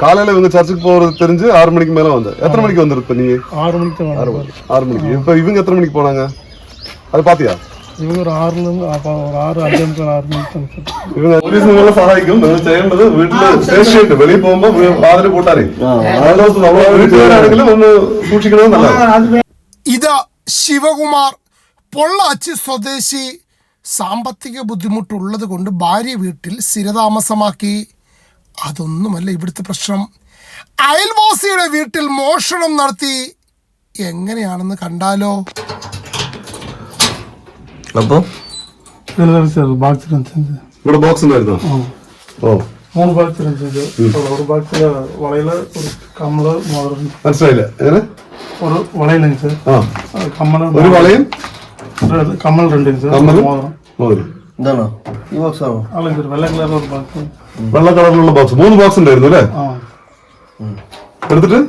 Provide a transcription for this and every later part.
காலையில இவங்க சர்ச்சுக்கு போறது தெரிஞ்சு 6 மணிக்கு மேல வந்து எத்தனை மணிக்கு வந்திருப்ப நீ? 6 மணிக்கு 6 மணிக்கு. இப்ப இவங்க எத்தனை மணிக்கு போனாங்க அது பாத்தியா? இவங்க ஒரு 6ல இருந்து ஒரு 6 மணிக்கு இவங்க പോലീസിനെ സഹായിക്കും. നിങ്ങൾ ചെയ്യേണ്ടത് വീട്ടില് സേഫ്റ്റി വെളിയിൽ പോകുമ്പോ വാതിൽ പൂട്ടാറേ. വീട്ടുകാരാണെങ്കിലും ഒന്ന് സൂക്ഷിക്കുന്നത് നല്ലതാണ്. ഇത് ശിവകുമാർ പൊള്ളാച്ചി സ്വദേശി. സാമ്പത്തിക ബുദ്ധിമുട്ടുള്ളത് കൊണ്ട് ഭാര്യ വീട്ടിൽ സ്ഥിരതാമസമാക്കി. അതൊന്നുമല്ല ഇവിടുത്തെ പ്രശ്നം. അയൽവാസിയുടെ വീട്ടിൽ മോഷണം നടത്തി. എങ്ങനെയാണെന്ന് കണ്ടാലോ? അപ്പോ ഇവിടെ ബോക്സ് ഉണ്ടായിരുന്നോ? ഓ 3 ബാക്സ് ഒരു ബാക്സില് വളയില് ഒരു കമ്മല് മോതിരം. മനസ്സിലായില്ല. എങ്ങനെ? ഒരു വളയിലുണ്ട് സാർ, കമ്മല് ഒരു വളയും കമ്മൽ 2 സാർ, മോതിരം. എന്താണോ ഈ ബോക്സ് ആണോ? അല്ല സാർ, വെള്ള കളറിലുള്ള ഒരു ബാക്സ്. വെള്ള കളറിലുള്ള ബോക്സ് 3 ബോക്സ് ഉണ്ടായിരുന്നു അല്ലേ? എടുത്തിട്ട്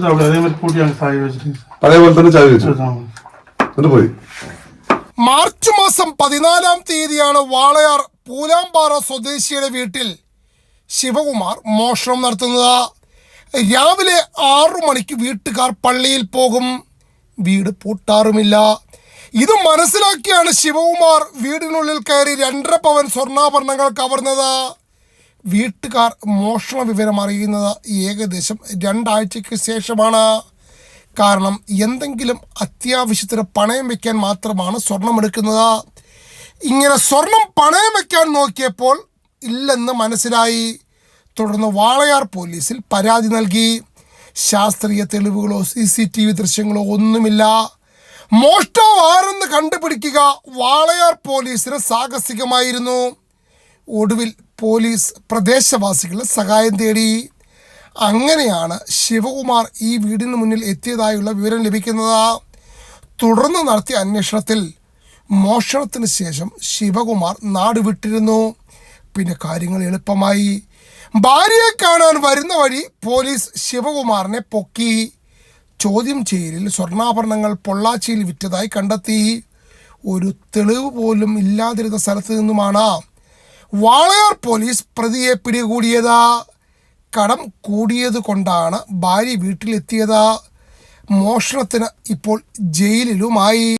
അവിടെ അതേമാതിരി പൂട്ടിയാണ് ചായ വെച്ചിട്ട് അതേപോലെ തന്നെ ചായ വെച്ചു എന്നിട്ട് പോയി. മാർച്ച് മാസം 14-ാം തീയതിയാണ് വാളയാർ പൂലാമ്പാറ സ്വദേശിയുടെ വീട്ടിൽ ശിവകുമാർ മോഷണം നടത്തുന്നത്. രാവിലെ 6 മണിക്ക് വീട്ടുകാർ പള്ളിയിൽ പോകും. വീട് പൂട്ടാറുമില്ല. ഇത് മനസ്സിലാക്കിയാണ് ശിവകുമാർ വീടിനുള്ളിൽ കയറി 2.5 പവൻ സ്വർണ്ണാഭരണങ്ങൾ കവർന്നത്. വീട്ടുകാർ മോഷണ വിവരം അറിയുന്നത് ഏകദേശം 2 ആഴ്ചയ്ക്ക് ശേഷമാണ്. കാരണം എന്തെങ്കിലും അത്യാവശ്യത്തിന് പണയം വയ്ക്കാൻ മാത്രമാണ് സ്വർണമെടുക്കുന്നത്. ഇങ്ങനെ സ്വർണം പണയം വയ്ക്കാൻ നോക്കിയപ്പോൾ ഇല്ലെന്ന് മനസ്സിലായി. തുടർന്ന് വാളയാർ പോലീസിൽ പരാതി നൽകി. ശാസ്ത്രീയ തെളിവുകളോ CCTV ദൃശ്യങ്ങളോ ഒന്നുമില്ല. മോഷ്ടാവ് ആരെന്ന് കണ്ടുപിടിക്കുക വാളയാർ പോലീസിന് സാഹസികമായിരുന്നു. ഒടുവിൽ പോലീസ് പ്രദേശവാസികളുടെ സഹായം തേടി. അങ്ങനെയാണ് ശിവകുമാർ ഈ വീടിന് മുന്നിൽ എത്തിയതായുള്ള വിവരം ലഭിക്കുന്നത്. തുടർന്ന് നടത്തിയ അന്വേഷണത്തിൽ മോഷണത്തിന് ശേഷം ശിവകുമാർ നാട് വിട്ടിരുന്നു. പിന്നെ കാര്യങ്ങൾ എളുപ്പമായി. ഭാര്യയെ കാണാൻ വരുന്ന വഴി പോലീസ് ശിവകുമാറിനെ പൊക്കി. ചോദ്യം ചെയ്യലിൽ സ്വർണ്ണാഭരണങ്ങൾ പൊള്ളാച്ചിയിൽ വിറ്റതായി കണ്ടെത്തി. ഒരു തെളിവ് പോലും ഇല്ലാതിരുന്ന സ്ഥലത്ത് നിന്നുമാണ് വാളയാർ പോലീസ് പ്രതിയെ പിടികൂടിയത്. കടം കൂടിയത് കൊണ്ടാണ് ഭാര്യ വീട്ടിലെത്തിയത്. മോഷണത്തിന് ഇപ്പോൾ ജയിലിലുമായി.